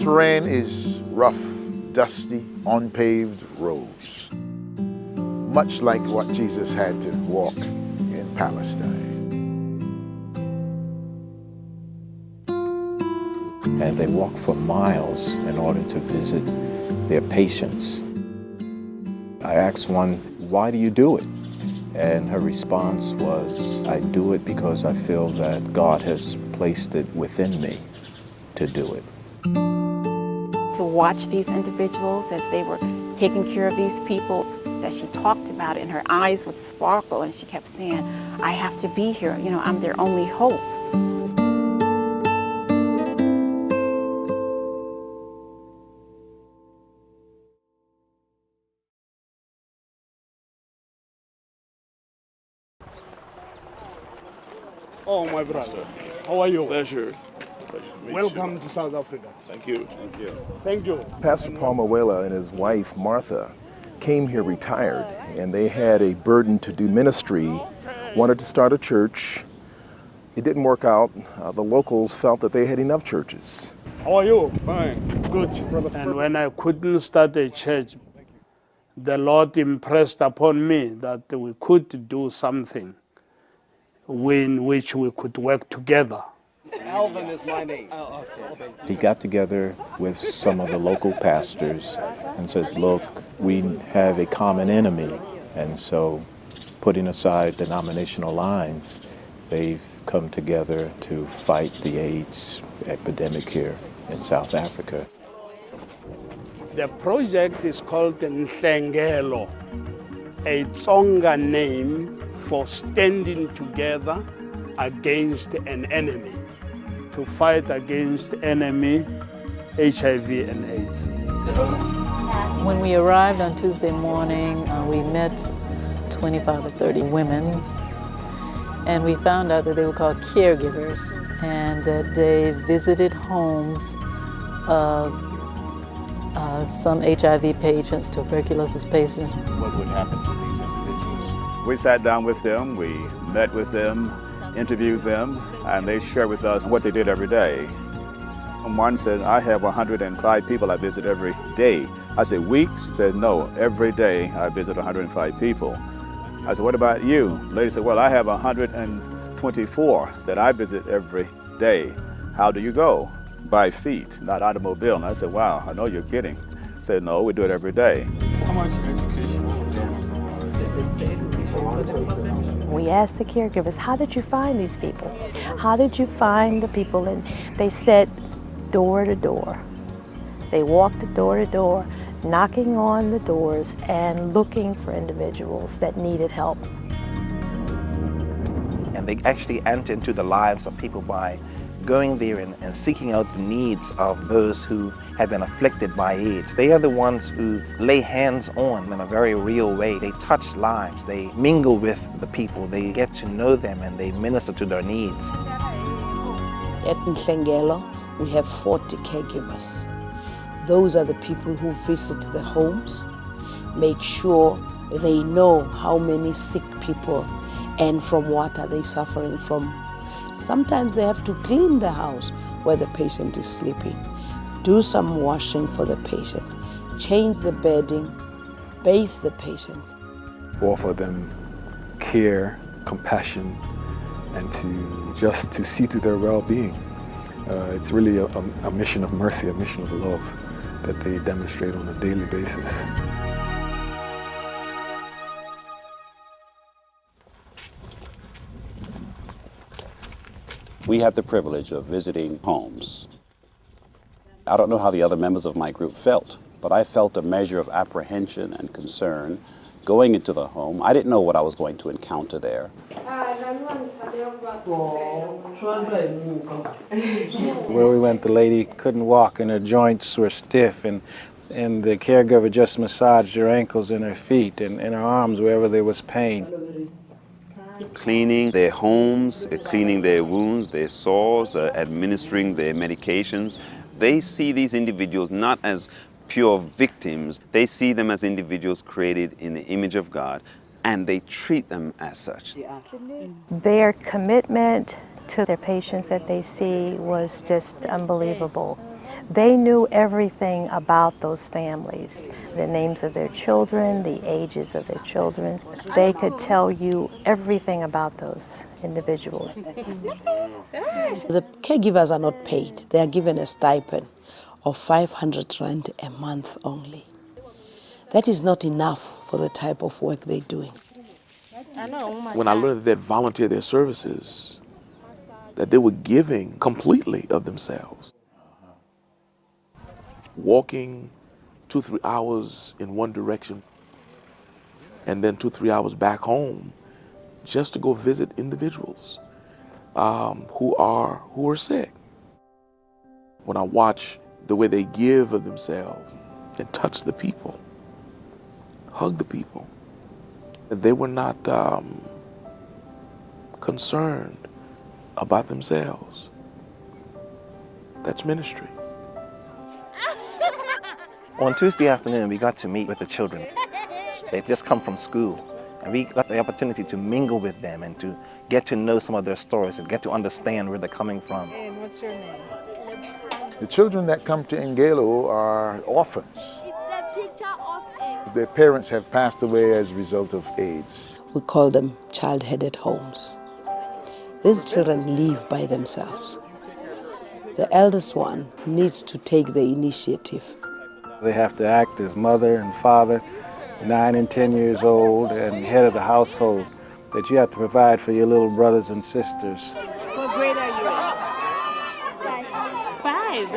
terrain is rough, dusty, unpaved roads, much like what Jesus had to walk in Palestine. And they walk for miles in order to visit their patients. I asked one, "Why do you do it?" And her response was, "I do it because I feel that God has placed it within me to do it." To watch these individuals as they were taking care of these people that she talked about, and her eyes would sparkle, and she kept saying, "I have to be here, you know, I'm their only hope." Oh, my brother, how are you? Pleasure. Welcome to South Africa. Thank you. Thank you. Thank you. Pastor Paul Mawela and his wife, Martha, came here retired, and they had a burden to do ministry, wanted to start a church. It didn't work out. The locals felt that they had enough churches. How are you? Fine. Good. And when I couldn't start a church, the Lord impressed upon me that we could do something in which we could work together. Alvin is my name. He got together with some of the local pastors and said, "Look, we have a common enemy." And so, putting aside denominational lines, they've come together to fight the AIDS epidemic here in South Africa. The project is called Nhlengelo, a Tsonga name for standing together against an enemy, to fight against enemy HIV and AIDS. When we arrived on Tuesday morning, we met 25 or 30 women, and we found out that they were called caregivers, and that they visited homes of some HIV patients, tuberculosis patients. What would happen to these individuals? We sat down with them, we met with them, interviewed them, and they shared with us what they did every day. Martin said, "I have 105 people I visit every day." I said, "Week?" She said, "No, every day I visit 105 people." I said, "What about you?" The lady said, "Well, I have 124 that I visit every day." "How do you go?" "By feet, not automobile." And I said, "Wow, I know you're kidding." I said, "No, we do it every day." How much education is We asked the caregivers, "How did you find these people? How did you find the people?" And they said, door to door. They walked door to door, knocking on the doors and looking for individuals that needed help. And they actually enter into the lives of people by going there and seeking out the needs of those who have been afflicted by AIDS. They are the ones who lay hands on in a very real way. They touch lives, they mingle with the people, they get to know them, and they minister to their needs. At Nhlengelo, we have 40 caregivers. Those are the people who visit the homes, make sure they know how many sick people and from what are they suffering from. Sometimes they have to clean the house where the patient is sleeping, do some washing for the patient, change the bedding, bathe the patients. Offer them care, compassion, and to see to their well-being. It's really a mission of mercy, a mission of love that they demonstrate on a daily basis. We had the privilege of visiting homes. I don't know how the other members of my group felt, but I felt a measure of apprehension and concern going into the home. I didn't know what I was going to encounter there. Where we went, the lady couldn't walk and her joints were stiff, and the caregiver just massaged her ankles and her feet and her arms wherever there was pain. Cleaning their homes, cleaning their wounds, their sores, administering their medications. They see these individuals not as pure victims. They see them as individuals created in the image of God, and they treat them as such. Their commitment to their patients that they see was just unbelievable. They knew everything about those families, the names of their children, the ages of their children. They could tell you everything about those individuals. The caregivers are not paid. They are given a stipend of 500 rand a month only. That is not enough for the type of work they're doing. When I learned that they'd volunteer their services, that they were giving completely of themselves. Walking 2-3 hours in one direction and then 2-3 hours back home just to go visit individuals who are sick. When I watch the way they give of themselves and touch the people, hug the people, they were not concerned about themselves. That's ministry. On Tuesday afternoon, we got to meet with the children. They'd just come from school, and we got the opportunity to mingle with them and to get to know some of their stories and get to understand where they're coming from. And what's your name? The children that come to Nhlengelo are orphans. Their parents have passed away as a result of AIDS. We call them child-headed homes. These children live by themselves. The eldest one needs to take the initiative. They have to act as mother and father, 9 and 10 years old, and head of the household, that you have to provide for your little brothers and sisters. What grade are you in?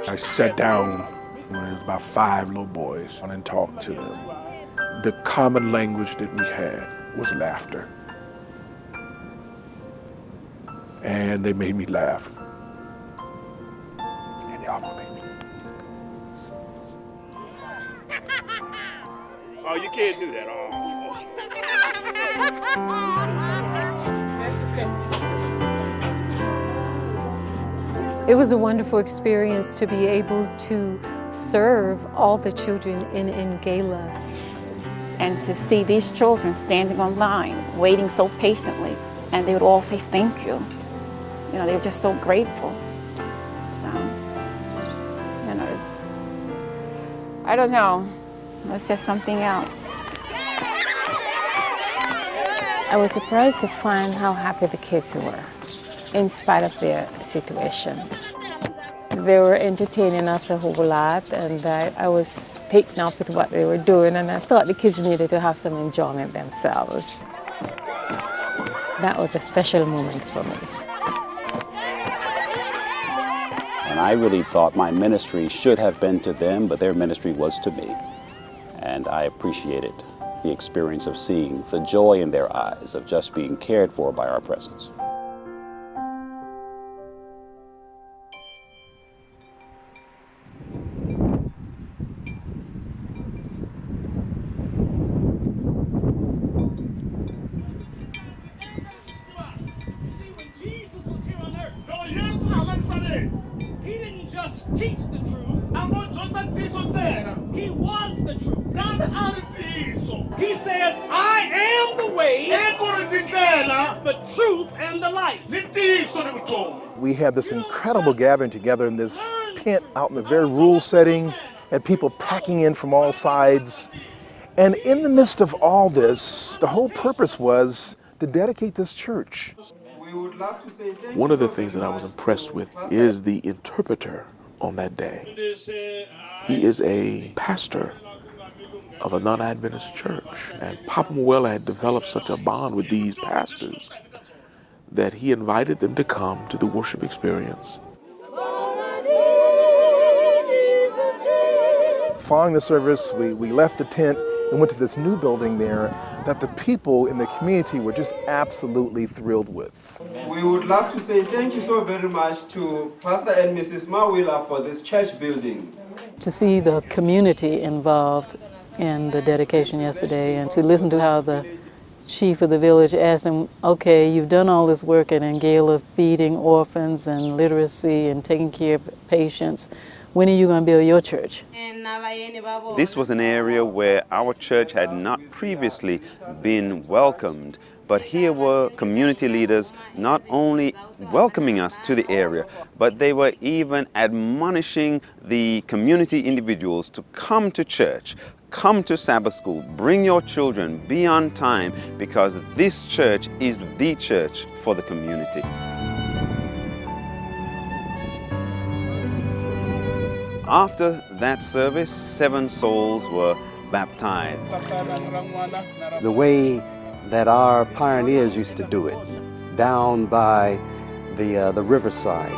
5. I sat down when there was about 5 little boys and talked to them. The common language that we had was laughter. And they made me laugh. And y'all made me. Oh, you can't do that. It was a wonderful experience to be able to serve all the children in Nhlengelo. And to see these children standing on line, waiting so patiently, and they would all say thank you. You know, they were just so grateful. So, you know, I don't know, it's just something else. I was surprised to find how happy the kids were, in spite of their situation. They were entertaining us a whole lot, and I was taken up with what they were doing, and I thought the kids needed to have some enjoyment themselves. That was a special moment for me. And I really thought my ministry should have been to them, but their ministry was to me. And I appreciated the experience of seeing the joy in their eyes of just being cared for by our presence. He didn't just teach the truth. He was the truth. He says, I am the way, the truth, and the life. We had this incredible gathering together in this tent out in the very rural setting, and people packing in from all sides. And in the midst of all this, the whole purpose was to dedicate this church. One of the things that I was impressed with is the interpreter on that day. He is a pastor of a non-Adventist church. And Papa Mawelas had developed such a bond with these pastors that he invited them to come to the worship experience. Following the service, we left the tent and went to this new building there that the people in the community were just absolutely thrilled with. We would love to say thank you so very much to Pastor and Mrs. Mawelas for this church building. To see the community involved in the dedication yesterday, and to listen to how the chief of the village asked him, okay, you've done all this work at Nhlengelo, feeding orphans and literacy and taking care of patients. When are you going to build your church? This was an area where our church had not previously been welcomed, But here were community leaders not only welcoming us to the area, but they were even admonishing the community individuals to come to church, come to Sabbath school, bring your children, be on time, because this church is the church for the community. After that service, 7 souls were baptized. The way that our pioneers used to do it, down by the riverside.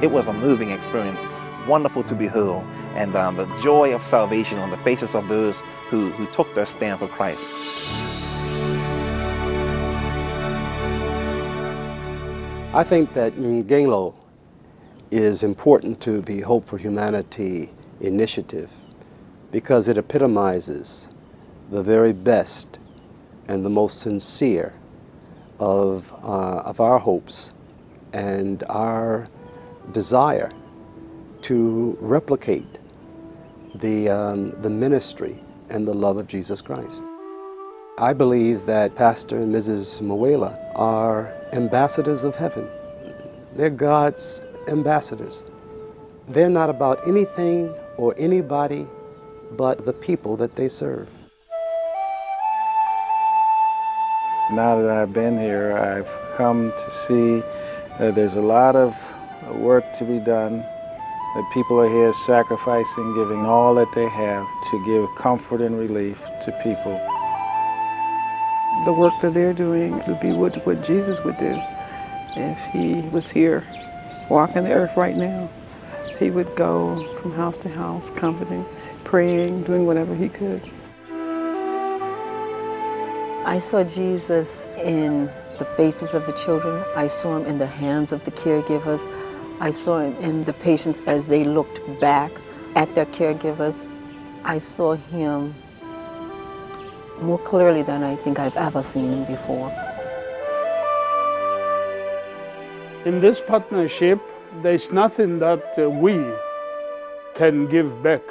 It was a moving experience, wonderful to behold, and the joy of salvation on the faces of those who took their stand for Christ. I think that Nhlengelo is important to the Hope for Humanity initiative because it epitomizes the very best and the most sincere of our hopes and our desire to replicate the ministry and the love of Jesus Christ. I believe that Pastor and Mrs. Mawelas are ambassadors of heaven. They're God's ambassadors. They're not about anything or anybody but the people that they serve. Now that I've been here, I've come to see that there's a lot of work to be done, that people are here sacrificing, giving all that they have to give comfort and relief to people. The work that they're doing would be what Jesus would do if he was here walking the earth right now. He would go from house to house, comforting, praying, doing whatever he could. I saw Jesus in the faces of the children. I saw him in the hands of the caregivers. I saw him in the patients as they looked back at their caregivers. I saw him more clearly than I think I've ever seen him before. In this partnership, there's nothing that we can give back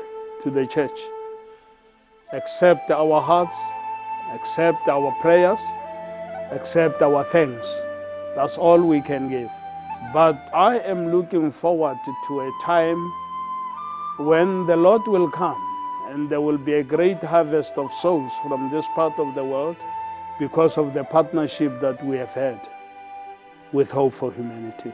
to the church except our hearts, except our prayers, except our thanks. That's all we can give. But I am looking forward to a time when the Lord will come and there will be a great harvest of souls from this part of the world because of the partnership that we have had with Hope for Humanity.